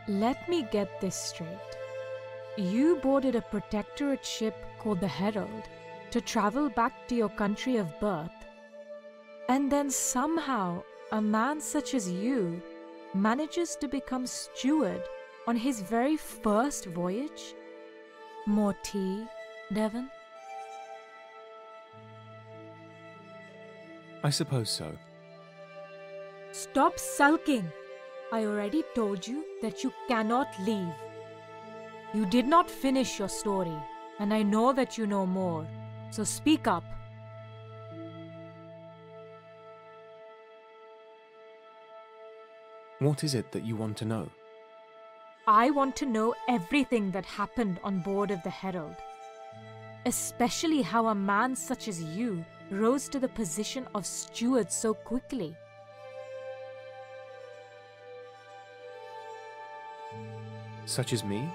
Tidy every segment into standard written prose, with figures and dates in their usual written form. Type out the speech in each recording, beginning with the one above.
Let me get this straight. You boarded a protectorate ship called the Herald to travel back to your country of birth, and then somehow a man such as you manages to become steward on his very first voyage? More tea, Devon? I suppose so. Stop sulking! I already told you that you cannot leave. You did not finish your story, and I know that you know more, so speak up. What is it that you want to know? I want to know everything that happened on board of the Herald, especially how a man such as you rose to the position of steward so quickly. Such as me?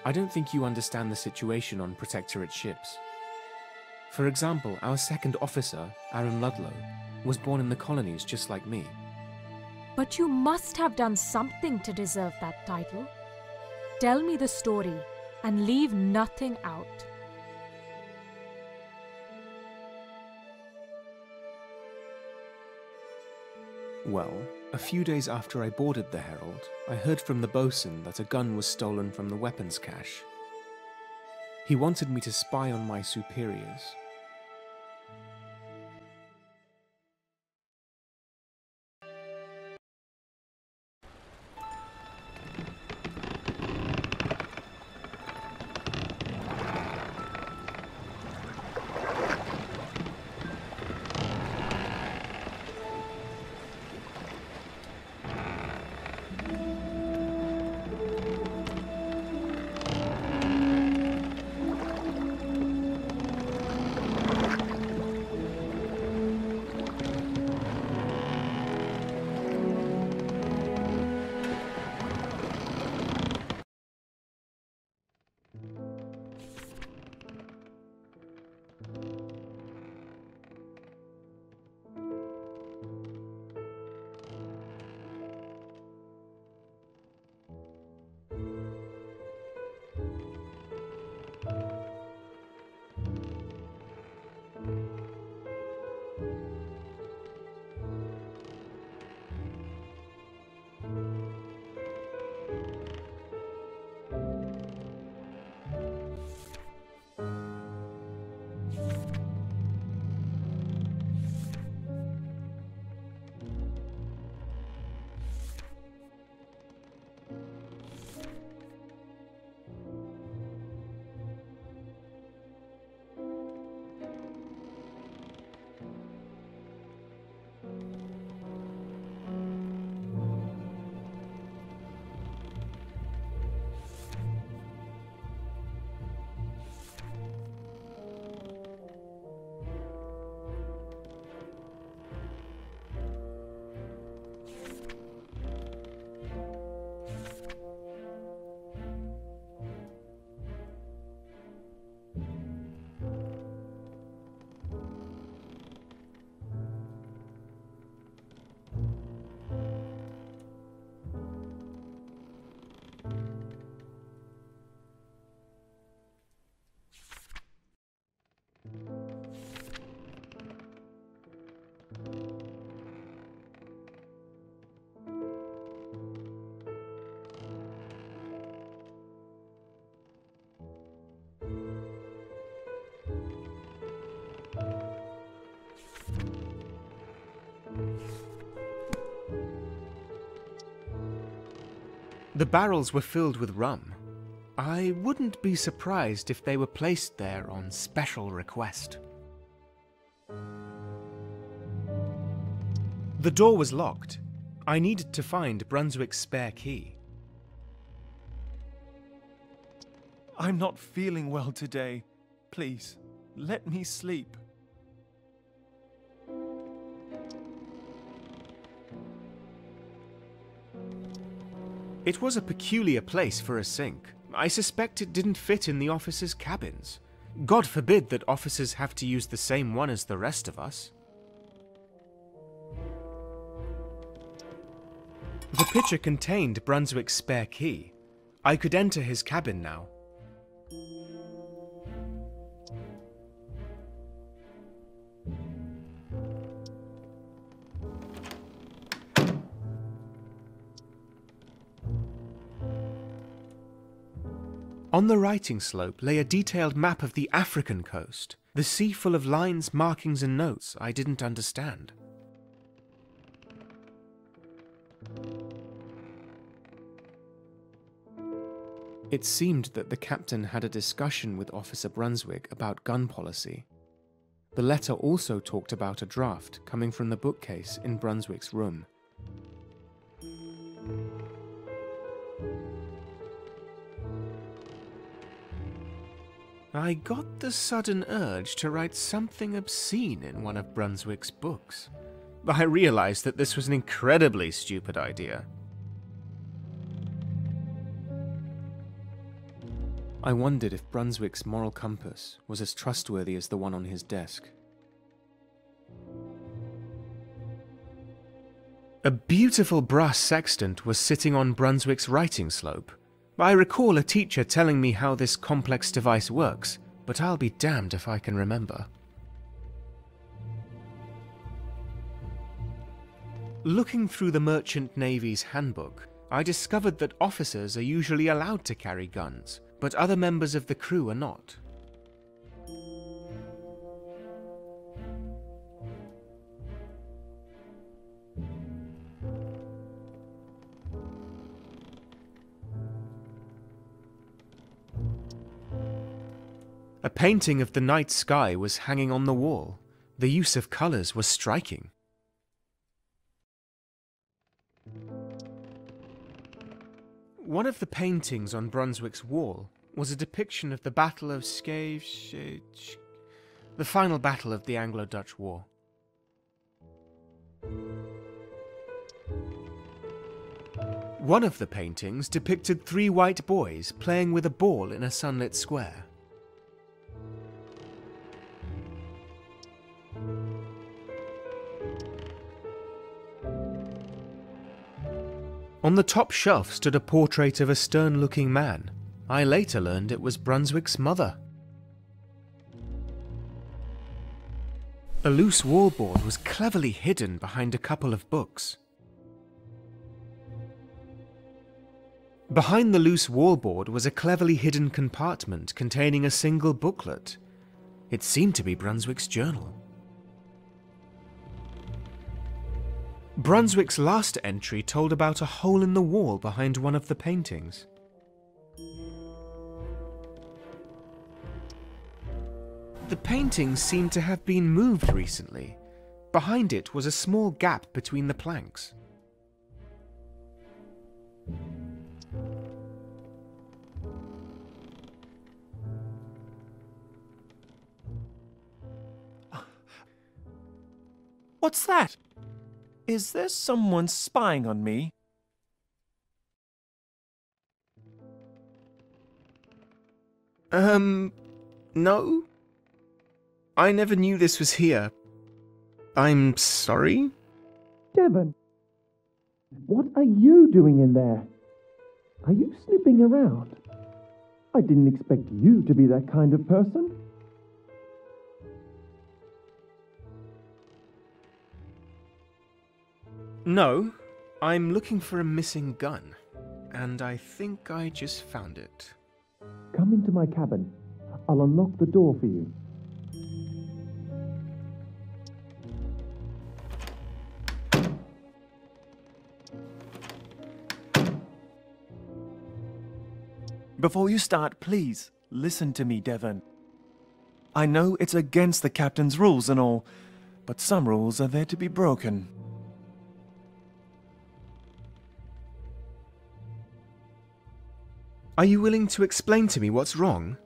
I don't think you understand the situation on Protectorate ships. For example, our second officer, Aaron Ludlow, was born in the colonies just like me. But you must have done something to deserve that title. Tell me the story and leave nothing out. Well, a few days after I boarded the Herald, I heard from the bosun that a gun was stolen from the weapons cache. He wanted me to spy on my superiors. The barrels were filled with rum. I wouldn't be surprised if they were placed there on special request. The door was locked. I needed to find Brunswick's spare key. I'm not feeling well today. Please, let me sleep. It was a peculiar place for a sink. I suspect it didn't fit in the officers' cabins. God forbid that officers have to use the same one as the rest of us. The picture contained Brunswick's spare key. I could enter his cabin now. On the writing slope lay a detailed map of the African coast, the sea full of lines, markings and notes I didn't understand. It seemed that the captain had a discussion with Officer Brunswick about gun policy. The letter also talked about a draft coming from the bookcase in Brunswick's room. I got the sudden urge to write something obscene in one of Brunswick's books. I realized that this was an incredibly stupid idea. I wondered if Brunswick's moral compass was as trustworthy as the one on his desk. A beautiful brass sextant was sitting on Brunswick's writing slope. I recall a teacher telling me how this complex device works, but I'll be damned if I can remember. Looking through the Merchant Navy's handbook, I discovered that officers are usually allowed to carry guns, but other members of the crew are not. A painting of the night sky was hanging on the wall. The use of colours was striking. One of the paintings on Brunswick's wall was a depiction of the Battle of the final battle of the Anglo-Dutch War. One of the paintings depicted 3 white boys playing with a ball in a sunlit square. On the top shelf stood a portrait of a stern-looking man. I later learned it was Brunswick's mother. A loose wallboard was cleverly hidden behind a couple of books. Behind the loose wallboard was a cleverly hidden compartment containing a single booklet. It seemed to be Brunswick's journal. Brunswick's last entry told about a hole in the wall behind one of the paintings. The painting seemed to have been moved recently. Behind it was a small gap between the planks. What's that? Is there someone spying on me? No. I never knew this was here. I'm sorry? Devon, what are you doing in there? Are you snooping around? I didn't expect you to be that kind of person. No, I'm looking for a missing gun, and I think I just found it. Come into my cabin. I'll unlock the door for you. Before you start, please, listen to me, Devon. I know it's against the captain's rules and all, but some rules are there to be broken. Are you willing to explain to me what's wrong?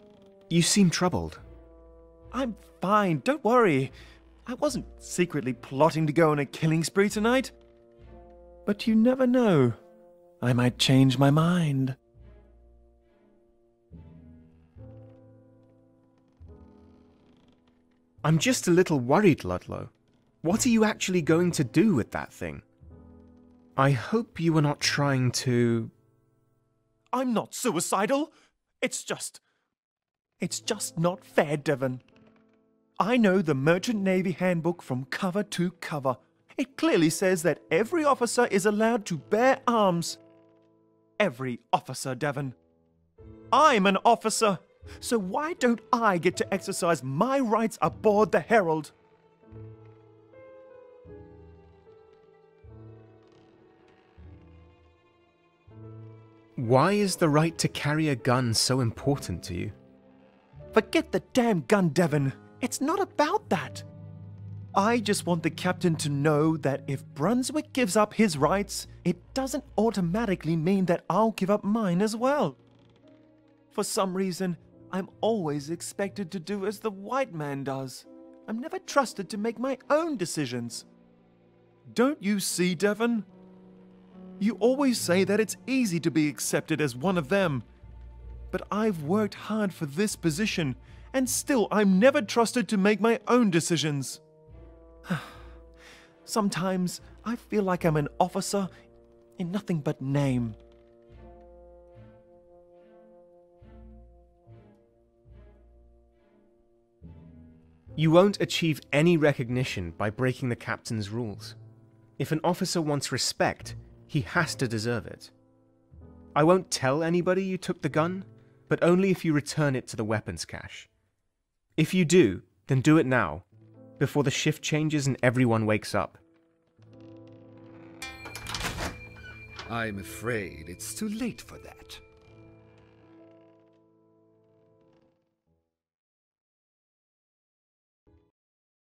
You seem troubled. I'm fine, don't worry. I wasn't secretly plotting to go on a killing spree tonight. But you never know. I might change my mind. I'm just a little worried, Ludlow. What are you actually going to do with that thing? I hope you were not trying to... I'm not suicidal. It's just not fair, Devon. I know the Merchant Navy Handbook from cover to cover. It clearly says that every officer is allowed to bear arms. Every officer, Devon. I'm an officer, so why don't I get to exercise my rights aboard the Herald? Why is the right to carry a gun so important to you? Forget the damn gun, Devon. It's not about that. I just want the captain to know that if Brunswick gives up his rights, it doesn't automatically mean that I'll give up mine as well. For some reason, I'm always expected to do as the white man does. I'm never trusted to make my own decisions. Don't you see, Devon? You always say that it's easy to be accepted as one of them. But I've worked hard for this position, and still I'm never trusted to make my own decisions. Sometimes I feel like I'm an officer in nothing but name. You won't achieve any recognition by breaking the captain's rules. If an officer wants respect, he has to deserve it. I won't tell anybody you took the gun, but only if you return it to the weapons cache. If you do, then do it now, before the shift changes and everyone wakes up. I'm afraid it's too late for that.